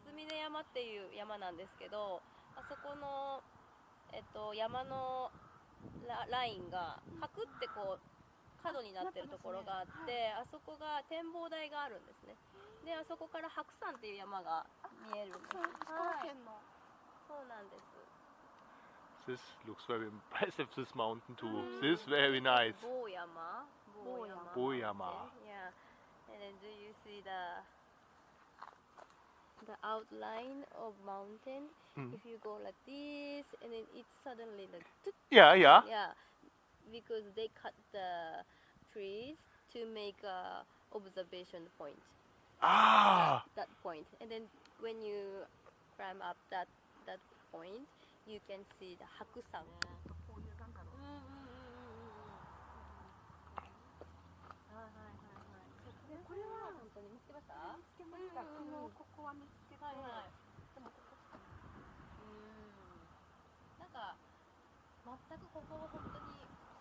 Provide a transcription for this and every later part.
三峯山っていう山なんですけど、あそこの、山のラインがカクってこう角になってるところがあって、あそこが展望台があるんですね。で、あそこから白山っていう山が見えるんです。はい、そうなんです。This looks very impressive, this mountain too. This is very nice. Boyama. Boyama. Yeah. And then do you see the outline of mountain? If you go like this, and then it's suddenly like Yeah, yeah. yeah, because they cut the trees to make a observation point. Ah, That point, and then when you climb up that point, you can see the Hakusan. これは本当に見つけました？見つけました。ここは見つけて、はいはい。でもここなんか全くここは本当に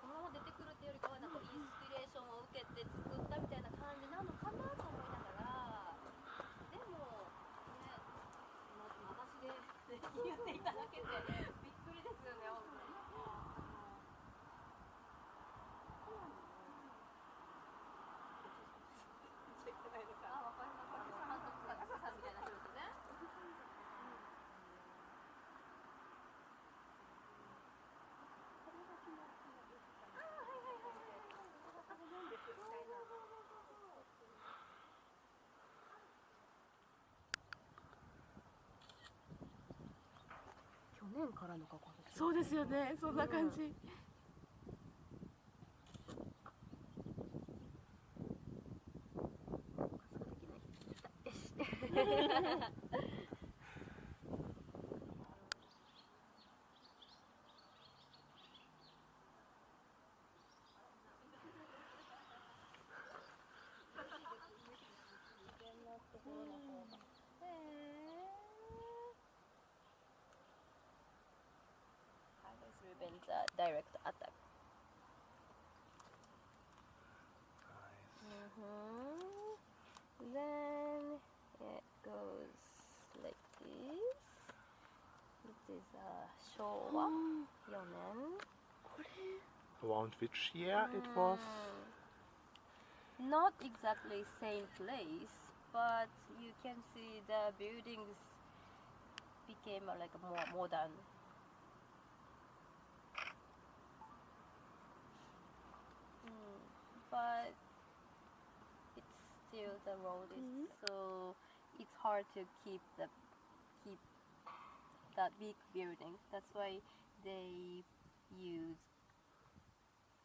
そのまま出てくるっていうよりかはなんかインスピレーションを受けて作ったみたいな感じなのかなと思いながら、でもね、名指しで言っていただけてびっくりですよね本当に。去年からの加工です。そうですよね、そんな感じ。Ruben's direct attack. Then it goes like this. This is Showa 4年. around which year it was? Not exactly same place, but you can see the buildings became like more modern. But it's still the road is so it's hard to keep that big building. That's why they use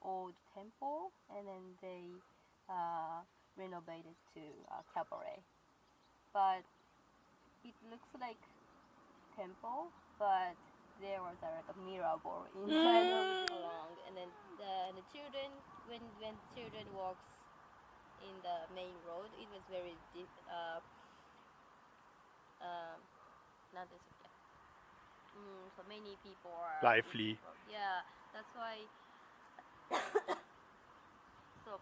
old temple and then they renovated to a cabaret. But it looks like temple, but there was like a mirador inside of it along, and then the children when children walks in the main road, it was very not this so many people are Lively. Yeah, that's why so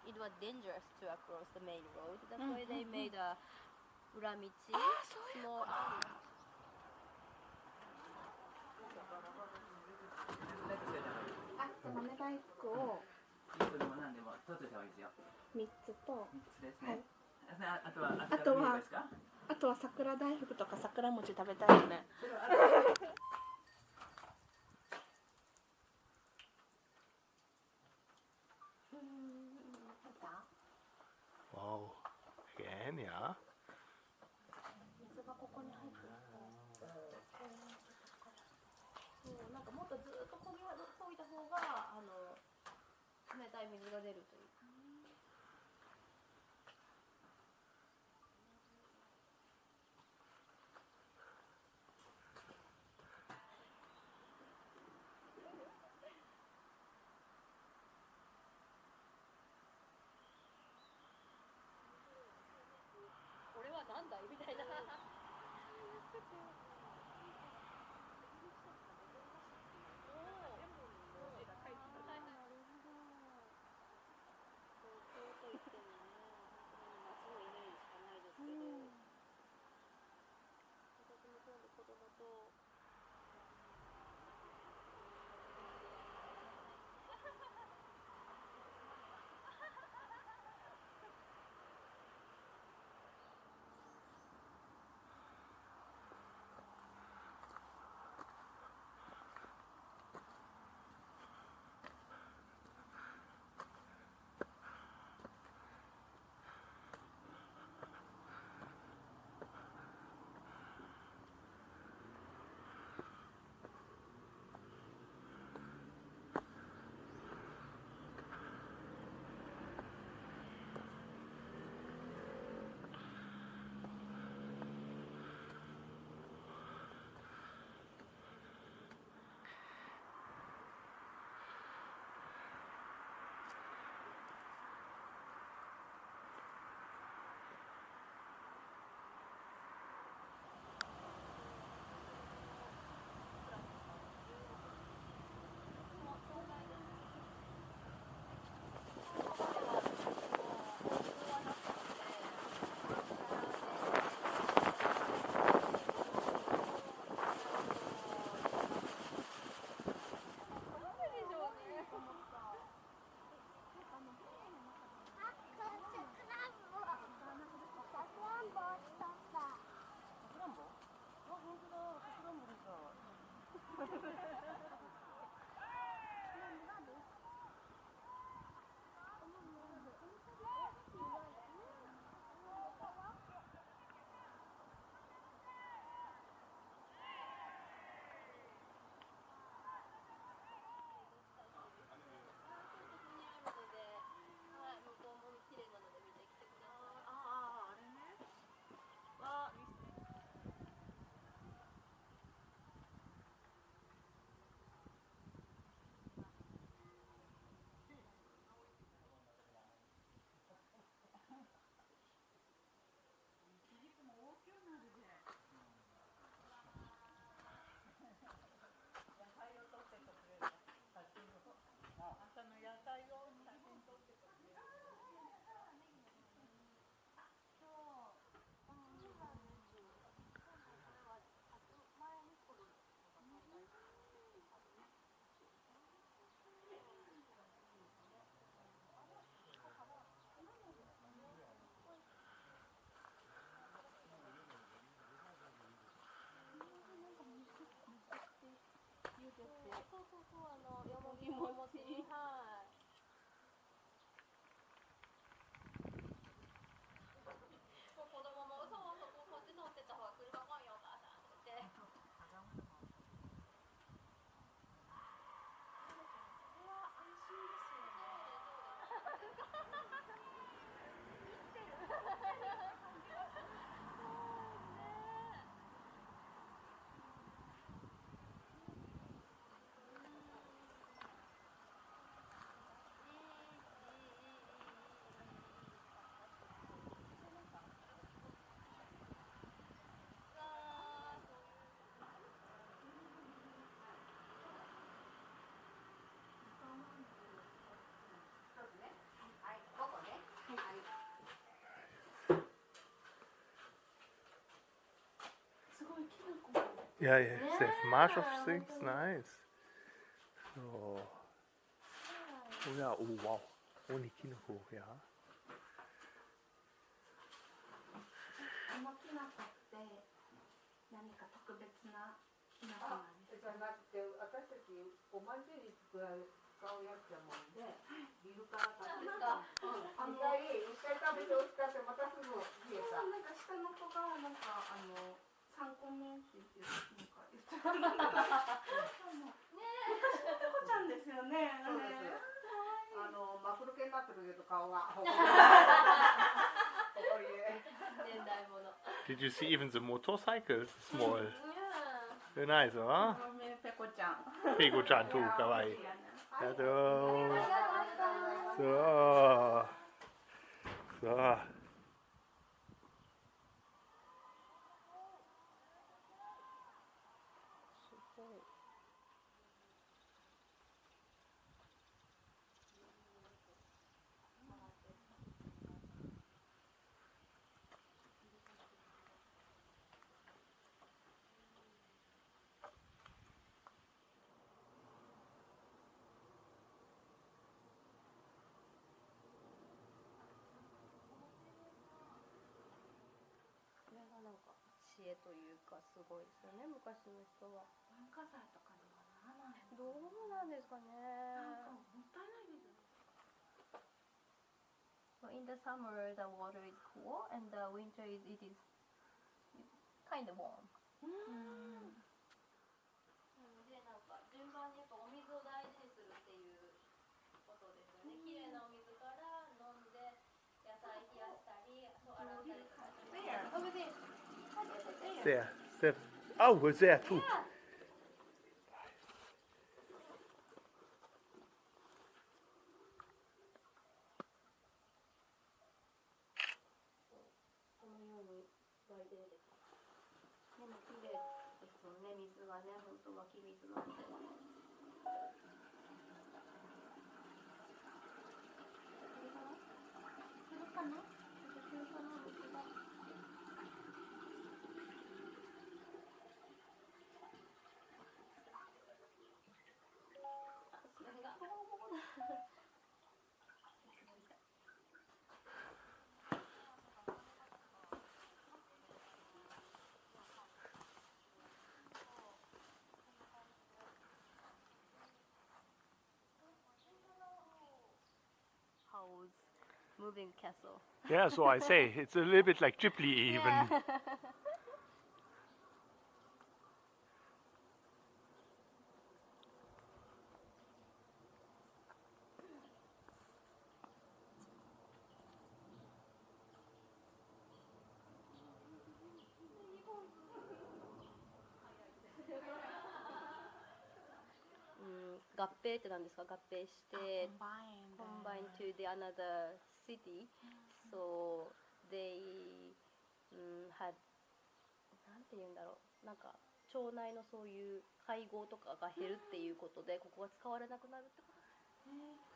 it was dangerous to cross the main road. That's why they made a uramichi, small island. 豆大福を何でも取っといた方がいいですよ。3つと、3つですはね。い、あとは桜大福とか桜餅食べたいよね。Wow. Again, yeah. 水がここに入ってる。なんかもっとずっとこぎといた方が冷たい水が出るという。これはなんだいみたいな。Yeah, yeah. They have march of things. Nice. So. Oh yeah. Oh wow. Only kinoko. Yeah. このきな粉って何か特別なきな粉なんですか？じゃなくて、私たちおまんじゅうに使うやつやもんで、理由から買ってた。一回食べて美味しかった。またすぐ冷えた。なんか下の子がなんか3個目って言ってなんか言ってた。ねえ、昔の猫ちゃんですよね。そうです。真っ黒けになってるけど顔が。年代物。Did you see even the motorcycles? Small. Yeah. Very nice, huh? ペコちゃん。Pego-chan too. Kawaii. Hello. So. So. すごい。これがなんか知恵というかすごいですよね、昔の人は。文化財とかにはならないの？どうなんですかね。なんかもったいないです。Well, in the summer, the water is cool, and the winter it is kind of warm. なのでなんか順番にやっぱお水を大事にするっていうことですよね。綺麗なお水から飲んで野菜冷やしたり、そう洗ったりとか。Over there. There. There. Oh, was there too. Yeah. このように湧いて出てくる。でも綺麗ですよね、水がね、本当湧き水なんで。するかな？How's moving castle? Yeah, so I say it's a little bit like Ghibli even. Yeah. 合併って何ですか？合併して combine to the another city, so they had なんて言うんだろう、なんか町内のそういう会合とかが減るっていうことでここが使われなくなるってこと。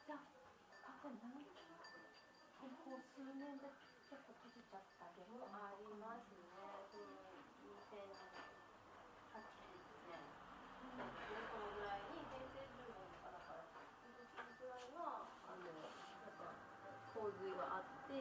じゃあこれ何？ここ数年で結構閉じちゃったりもありますね。その2008年でそのぐらいに平成15年かだからそのぐらいはなんか洪水があって、で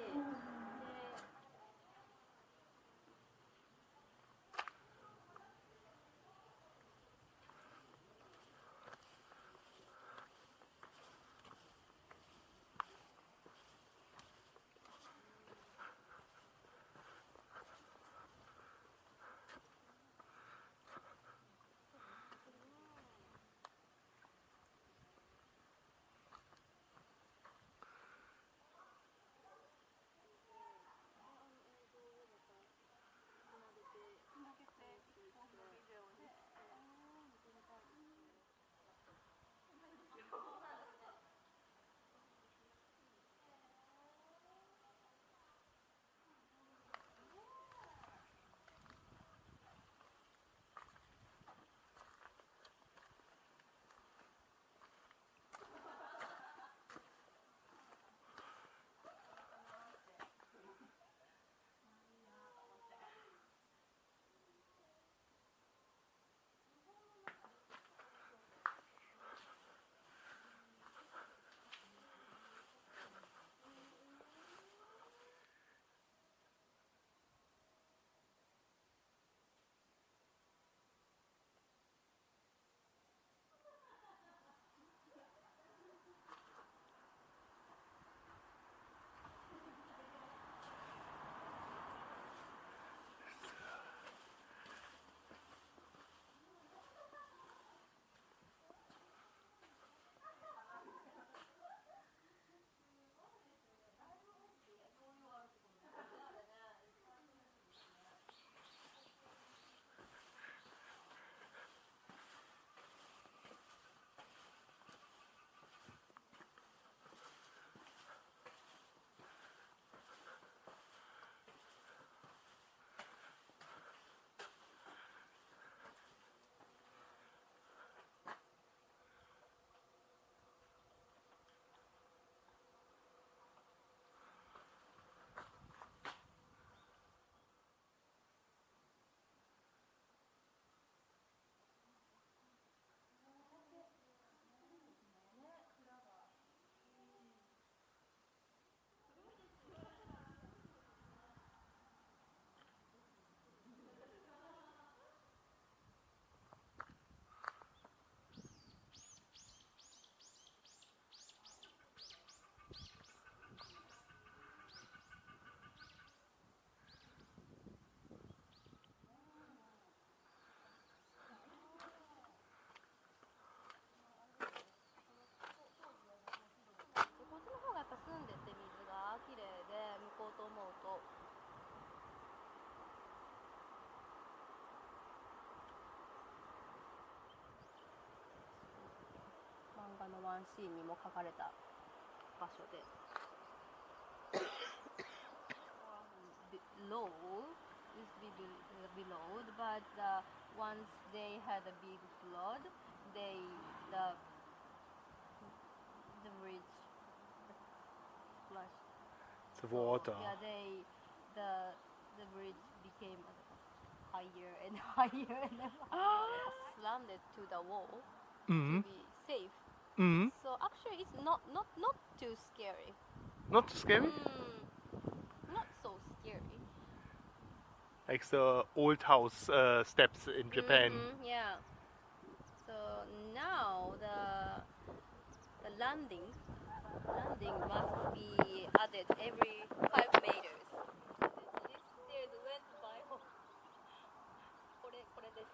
ワンシーンにも書かれた場所でlow used to be below, but once they had a big flood, the bridge flushed. The water. Yeah, the bridge became higher and higher and slammed it to the wall Mhm. to be safe. Mhm. So actually, it's not too scary. Not scary? Not so scary. Like the old house steps in Japan. Yeah. So now the landing must be added every 5 meters. This stairs went by. これです。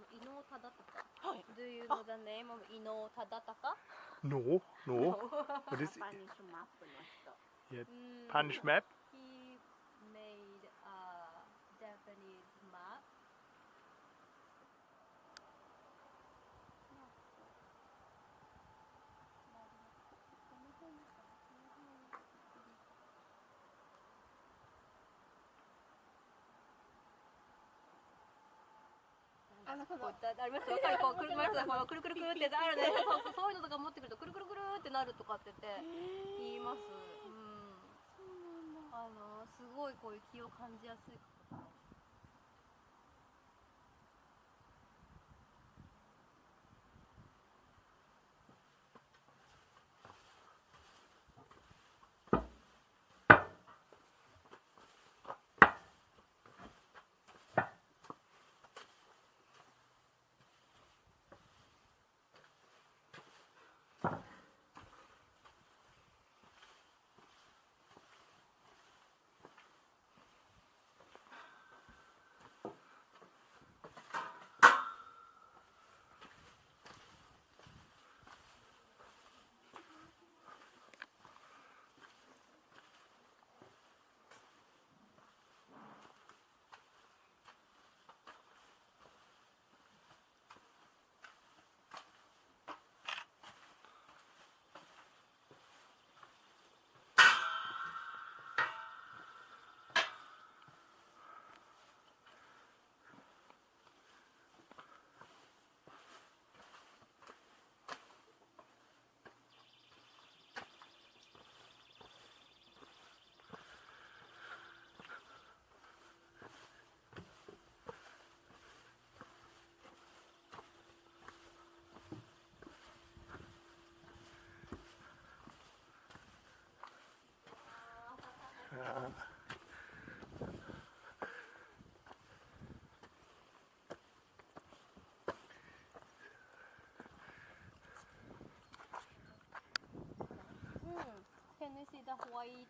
伊能忠敬。Do you know the name of 伊能忠敬? No, no. What is it? スパニッシュマップの人。 Yeah. Spanish map? He made a Japanese map. Ah, ありますわかるこうくるくるくるくるってあるねそういうのとか持ってくるとくるくるくるってなるとかって言います。すごいこういう気を感じやすい。Can you see the white?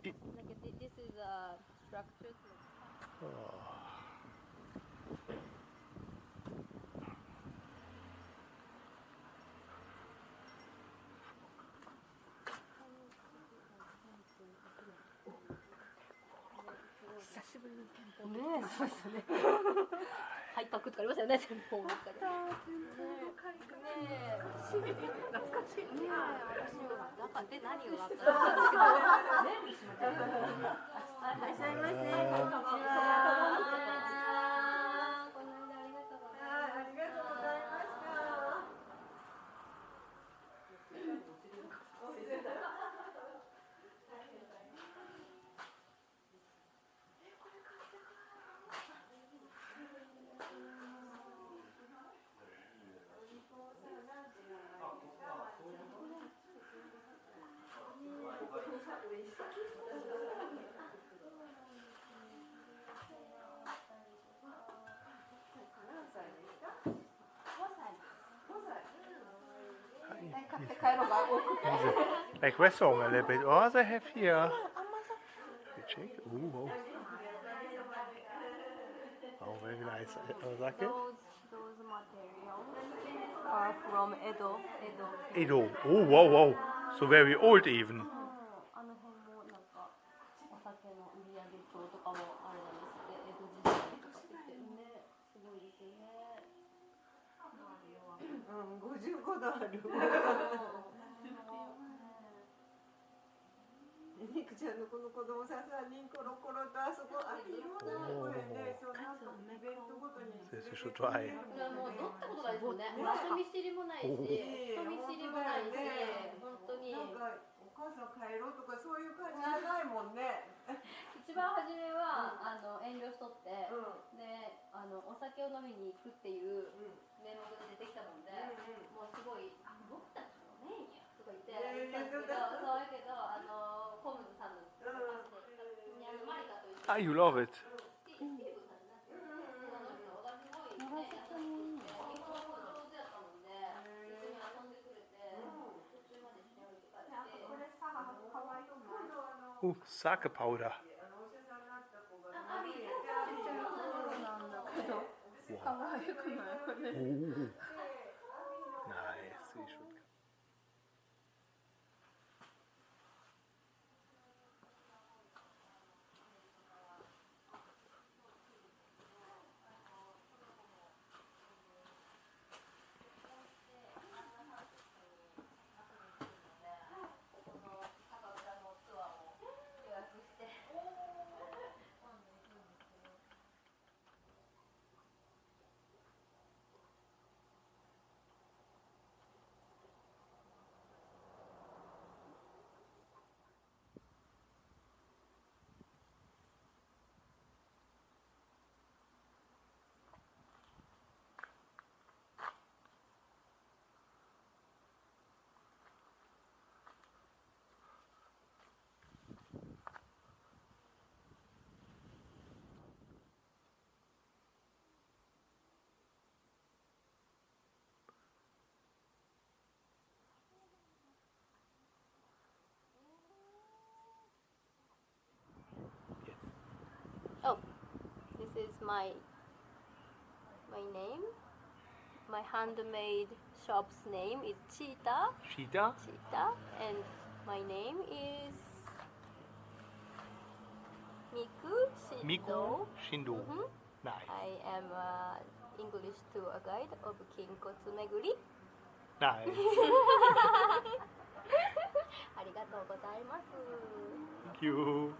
This is a structure.ね、そうですね。ハイパークとかありましたよね、店舗ばっかり。初めて懐かしい。ね、私もだからで何があったんですけど。いらっしゃいませ。こんにちは。この間ありがとうございます。ありがとうございました。買って帰ろうが多くて。 Like restaurant a little bit. Oh, they have here. You check. Oh, oh, very nice. Osaka. Those materials are from Edo. Edo. Oh, wow, wow. So very old even. あの辺もなんかお酒の売り上げ帳とかもあれなんですって江戸時代とかって言ってねすごいですよね。55度ある。ニクちゃんのこの子供さん3人コロコロとあそこ秋色の公園でそうなんかイベントごとに This you should try. もう乗ったことないですもんね。場所見知りもないし、人見知りもないし、本当に。なんかお母さん帰ろうとかそういう感じじゃないもんね。一番初めは遠慮しとって、うでお酒を飲みに行くっていう名目で出てきたもんで、もうすごい僕たちのメインやとか言って言ったんですけど、そうやけどコムズさんのマリカと一緒 Ah, you love it. にスティーブさんになってその人がすごいね優しくて日本語上手やったもんで一緒に遊んでくれて途中まで一緒に歩いて帰って。これさ可愛いと思う。 Oh, sake powder. お医者さんになった子があ、見てるなんだけど可愛くないこれ。 Oh. Nice. You should. This is my name. My handmade shop's name is Cheetah. Cheetah? Cheetah, and my name is Miku Shindo. Miku Shindo. Mhm. Nice. I am an English tour guide of Kinkotsu Meguri. Nice. ありがとうございます。 Thank you.